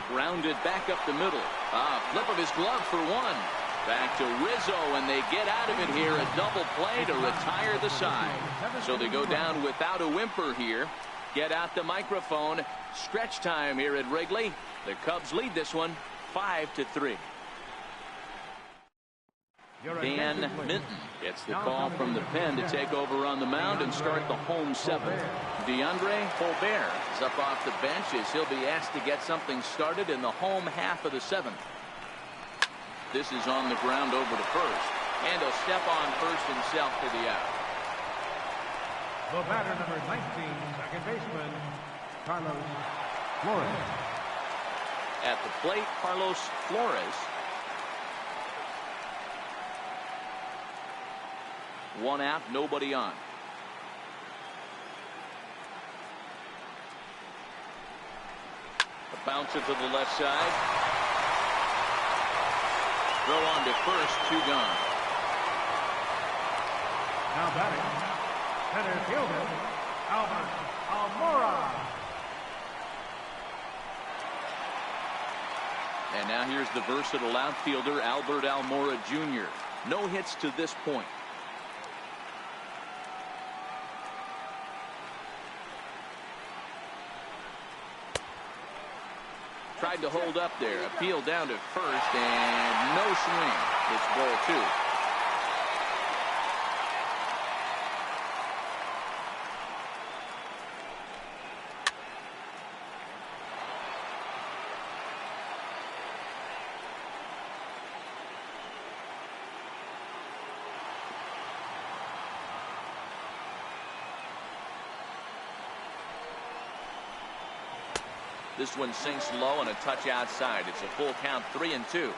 Grounded back up the middle. Flip of his glove for one. Back to Rizzo, and they get out of it here. A double play to retire the side. So they go down without a whimper here. Get out the microphone. Stretch time here at Wrigley. The Cubs lead this one 5-3. Dan Minton gets the call from the pen to take over on the mound and start the home 7th. DeAndre Colbert is up off the bench as he'll be asked to get something started in the home half of the 7th. This is on the ground over to first, and he'll step on first himself for the out. The batter, number 19, second baseman, Carlos Flores. At the plate, Carlos Flores. 1 out, nobody on. A bouncer to the left side. Throw on to first, 2 gone. Now batting, center fielder, Albert Almora. And now here's the versatile outfielder, Albert Almora Jr. No hits to this point. Tried to hold up there. Appeal down to first, and no swing. It's ball 2. This one sinks low and a touch outside. It's a full count, 3-2.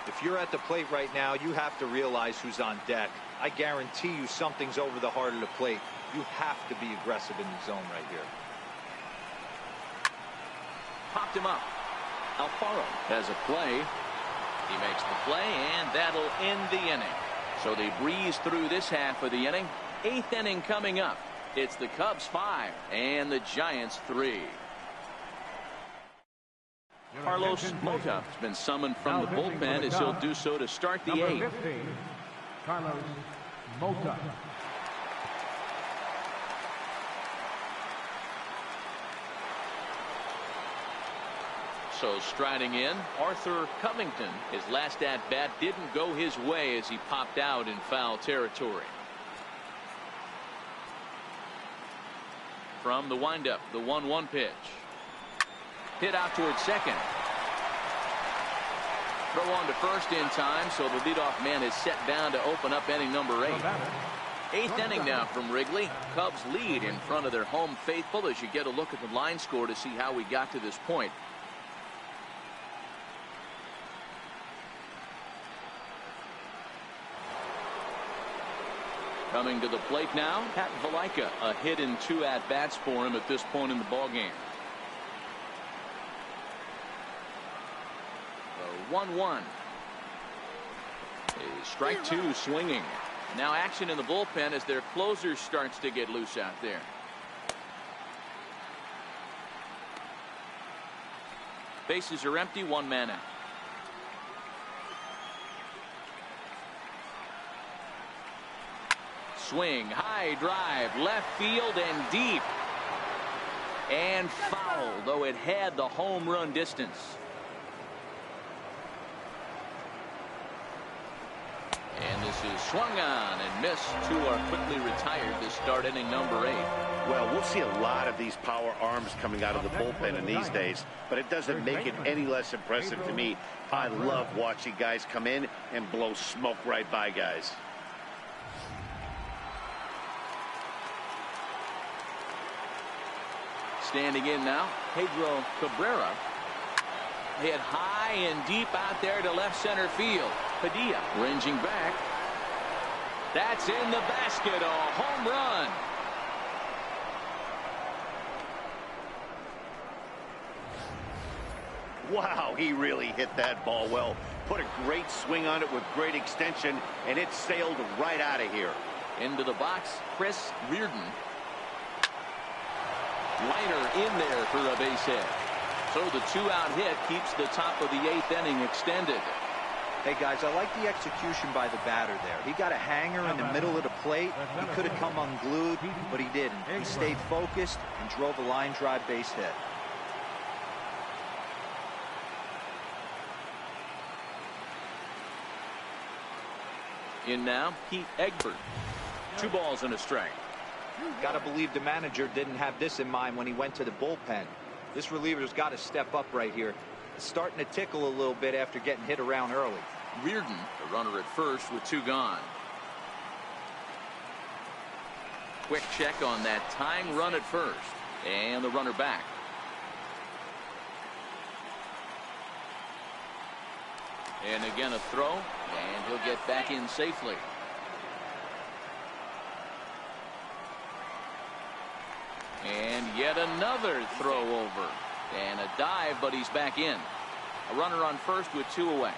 If you're at the plate right now, you have to realize who's on deck. I guarantee you something's over the heart of the plate. You have to be aggressive in the zone right here. Popped him up. Alfaro has a play. He makes the play, and that'll end the inning. So they breeze through this half of the inning. 8th inning coming up. It's the Cubs 5 and the Giants 3. Carlos Mota has been summoned from the bullpen as he'll do so to start the 8th. 15, Carlos Mota. So striding in, Arthur Covington. His last at bat didn't go his way as he popped out in foul territory. From the windup, the 1-1 pitch. Hit out towards second. Throw on to first in time, so the leadoff man is set down to open up inning number 8. 8th inning now from Wrigley. Cubs lead in front of their home faithful as you get a look at the line score to see how we got to this point. Coming to the plate now, Pat Valaika. A hit in 2 at-bats for him at this point in the ballgame. 1-1. Strike 2 swinging. Now action in the bullpen as their closer starts to get loose out there. Bases are empty, 1 man out. Swing, high drive, left field and deep. And foul, though it had the home run distance. And this is swung on and missed. 2 are quickly retired to start inning number 8. Well, we'll see a lot of these power arms coming out of the bullpen in these days, but it doesn't make it any less impressive to me. I love watching guys come in and blow smoke right by guys. Standing in now, Pedro Cabrera. Hit high and deep out there to left center field. Padilla ranging back. That's in the basket. A home run. Wow, he really hit that ball well. Put a great swing on it with great extension, and it sailed right out of here. Into the box, Chris Reardon. Liner in there for a base hit. So the 2-out hit keeps the top of the 8th inning extended. Hey guys, I like the execution by the batter there. He got a hanger in the middle of the plate. He could have come unglued, but he didn't. He stayed focused and drove a line drive base hit. In now, Pete Egbert. 2 balls and a strike. Got to believe the manager didn't have this in mind when he went to the bullpen. This reliever's got to step up right here. It's starting to tickle a little bit after getting hit around early. Reardon, the runner at first with 2 gone. Quick check on that tying run at first. And the runner back. And again a throw. And he'll get back in safely. And yet another throw over. And a dive, but he's back in. A runner on first with 2 away.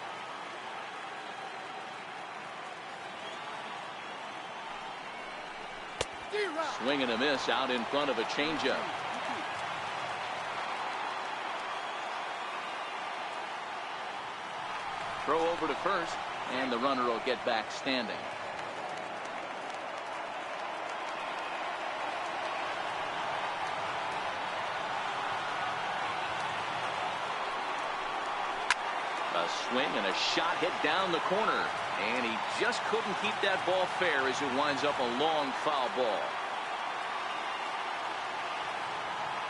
Swing and a miss out in front of a changeup. Throw over to first, and the runner will get back standing. A swing and a shot hit down the corner, and he just couldn't keep that ball fair as it winds up a long foul ball.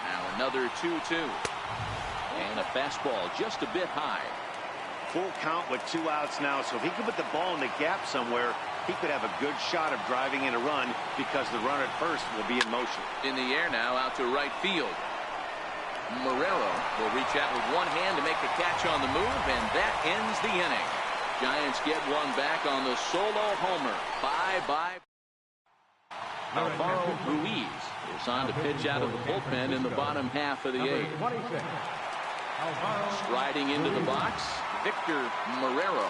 Now another 2-2, and a fastball just a bit high. Full count with 2 outs now, so if he could put the ball in the gap somewhere, he could have a good shot of driving in a run because the runner at first will be in motion. In the air now out to right field. Marrero will reach out with 1 hand to make the catch on the move, and that ends the inning. Giants get 1 back on the solo homer. Bye-bye. Alvaro Ruiz is on to pitch out of the bullpen in the bottom half of the 8th. Striding into the box, Victor Marrero.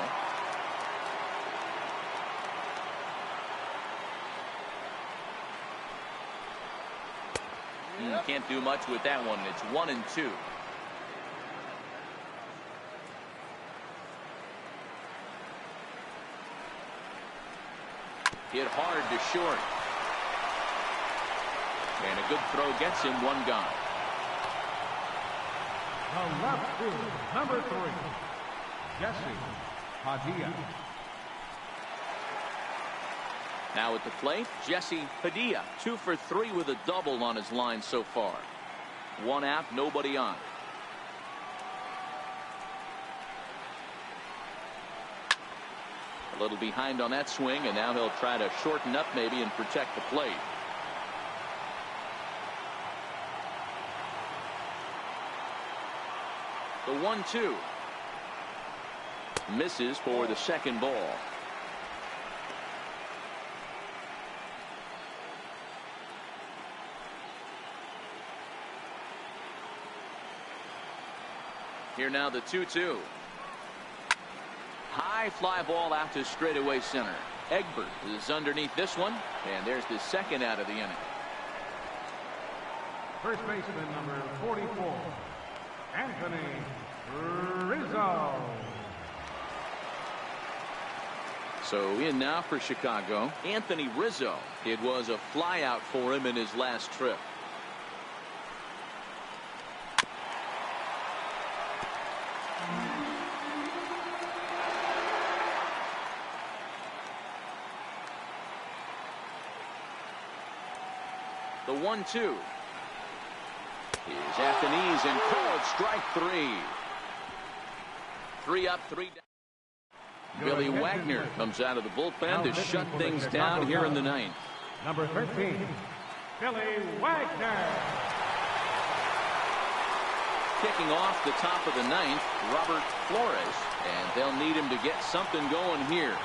Can't do much with that one. It's 1-2. Hit hard to short. And a good throw gets him 1 gone. The left field, number 3, Jesse Padilla. Now at the plate, Jesse Padilla, 2 for 3 with a double on his line so far. 1 out, nobody on. A little behind on that swing, and now he'll try to shorten up maybe and protect the plate. The 1-2. Misses for the second ball. Here now the 2-2. High fly ball out to straightaway center. Egbert is underneath this one, and there's the second out of the inning. First baseman number 44, Anthony Rizzo. So in now for Chicago, Anthony Rizzo. It was a fly out for him in his last trip. The 1-2 is at the knees and called strike 3. 3 up, 3 down. Billy Wagner comes out of the bullpen to shut things down here in the 9th. Number 13, Billy Wagner. Kicking off the top of the 9th, Robert Flores, and they'll need him to get something going here.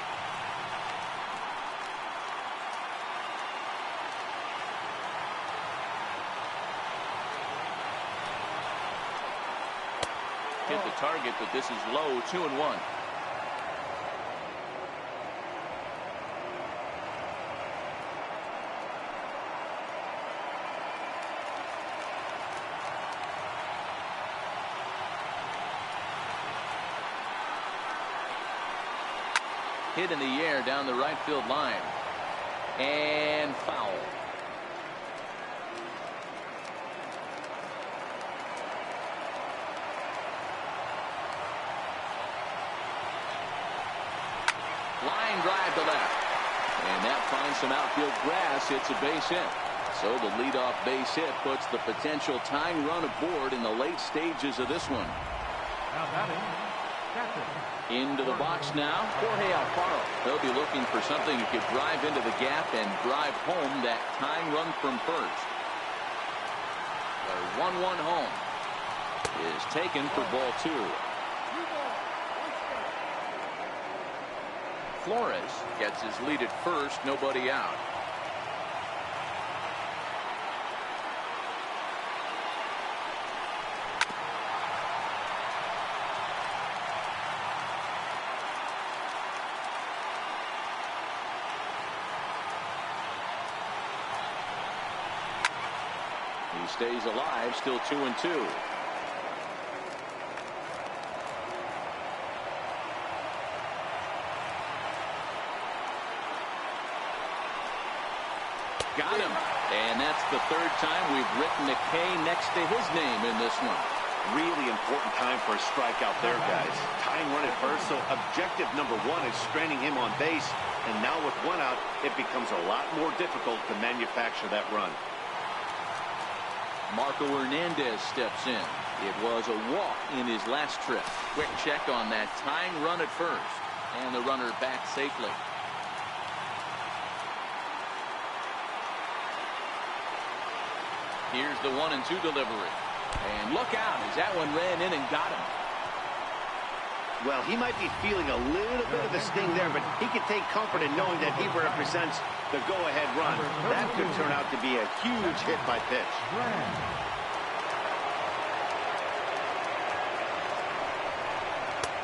Hit the target, but this is low. 2-1. Hit in the air down the right field line, and foul. Line drive to left, and that finds some outfield grass. It's a base hit. So the leadoff base hit puts the potential tying run aboard in the late stages of this one. Now batting, catcher. Into the box now, Jorge Alfaro. They'll be looking for something who could drive into the gap and drive home that tying run from first. The 1-1 home is taken for ball 2. Flores gets his lead at first, nobody out. He stays alive, still 2-2. Got him. And that's the 3rd time we've written a K next to his name in this one. Really important time for a strikeout there, guys. Tying run at first, so objective number 1 is stranding him on base. And now with 1 out, it becomes a lot more difficult to manufacture that run. Marco Hernandez steps in. It was a walk in his last trip. Quick check on that tying run at first. And the runner back safely. Here's the 1-2 delivery. And look out as that one ran in and got him. Well, he might be feeling a little bit of a sting there, but he can take comfort in knowing that he represents the go-ahead run. That could turn out to be a huge hit by pitch.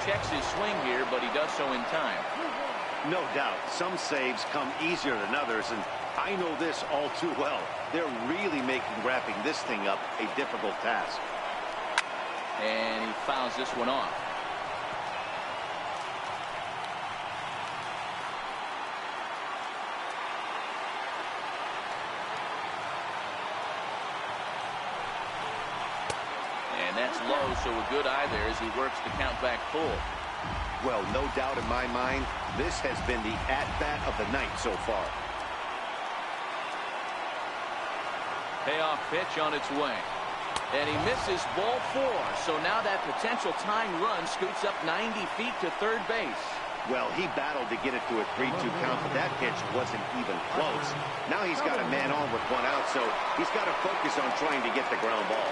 Checks his swing here, but he does so in time. No doubt, some saves come easier than others, and I know this all too well. They're really making wrapping this thing up a difficult task. And he fouls this one off. That's low, so a good eye there as he works the count back full. Well, no doubt in my mind, this has been the at-bat of the night so far. Payoff pitch on its way. And he misses ball 4. So now that potential tying run scoots up 90 feet to third base. Well, he battled to get it to a 3-2 count, but that pitch wasn't even close. Now he's got a man on with 1 out, so he's got to focus on trying to get the ground ball.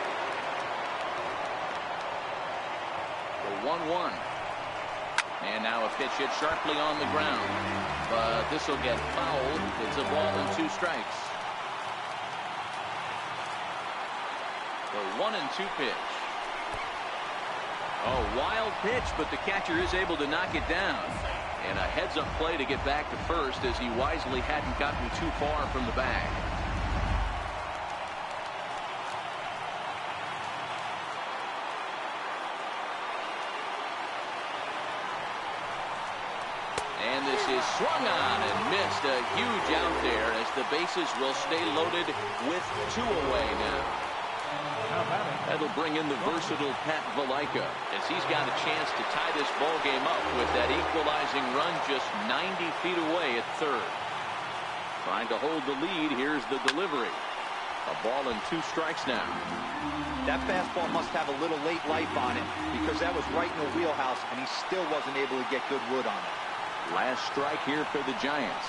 The 1-1. And now a pitch hit sharply on the ground. But this will get fouled. It's a ball and 2 strikes. The 1-2 pitch. Oh, wild pitch, but the catcher is able to knock it down. And a heads-up play to get back to first as he wisely hadn't gotten too far from the bag. And this is swung on and missed. A huge out there as the bases will stay loaded with 2 away now. That'll bring in the versatile Pat Valaika as he's got a chance to tie this ball game up with that equalizing run just 90 feet away at third. Trying to hold the lead. Here's the delivery. A ball and 2 strikes now. That fastball must have a little late life on it because that was right in the wheelhouse and he still wasn't able to get good wood on it. Last strike here for the Giants.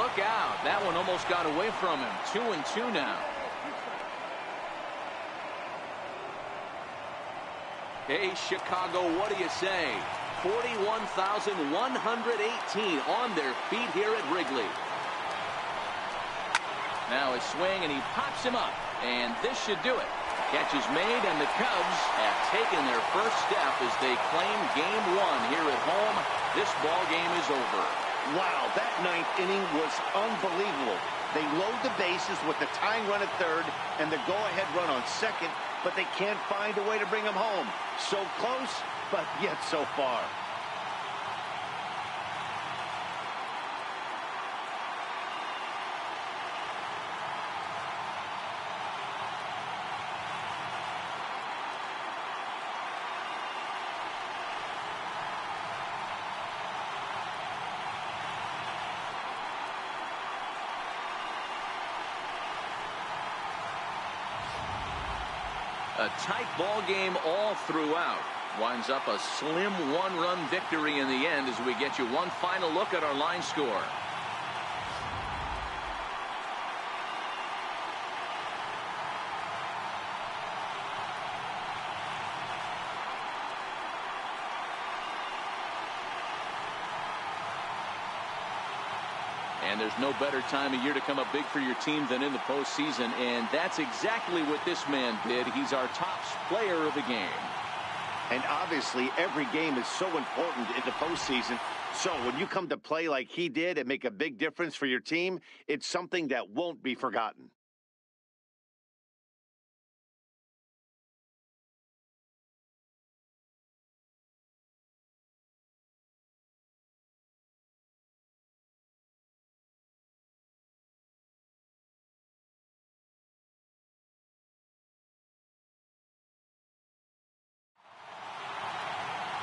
Look out. That one almost got away from him. 2-2 now. Hey, Chicago, what do you say? 41,118 on their feet here at Wrigley. Now a swing, and he pops him up. And this should do it. Catch is made, and the Cubs have taken their first step as they claim Game 1 here at home. This ball game is over. Wow, that 9th inning was unbelievable. They load the bases with the tying run at third and the go-ahead run on second, but they can't find a way to bring them home. So close, but yet so far. A tight ball game all throughout. Winds up a slim 1-run victory in the end as we get you one final look at our line score. And there's no better time of year to come up big for your team than in the postseason, and that's exactly what this man did. He's our top player of the game. And obviously, every game is so important in the postseason. So when you come to play like he did and make a big difference for your team, it's something that won't be forgotten.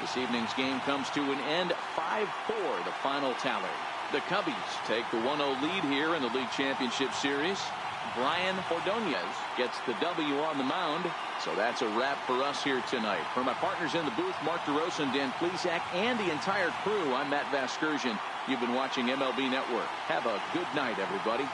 This evening's game comes to an end, 5-4, the final tally. The Cubbies take the 1-0 lead here in the League Championship Series. Brian Ordonez gets the W on the mound. So that's a wrap for us here tonight. For my partners in the booth, Mark DeRosa and Dan Plesac, and the entire crew, I'm Matt Vasgersian. You've been watching MLB Network. Have a good night, everybody.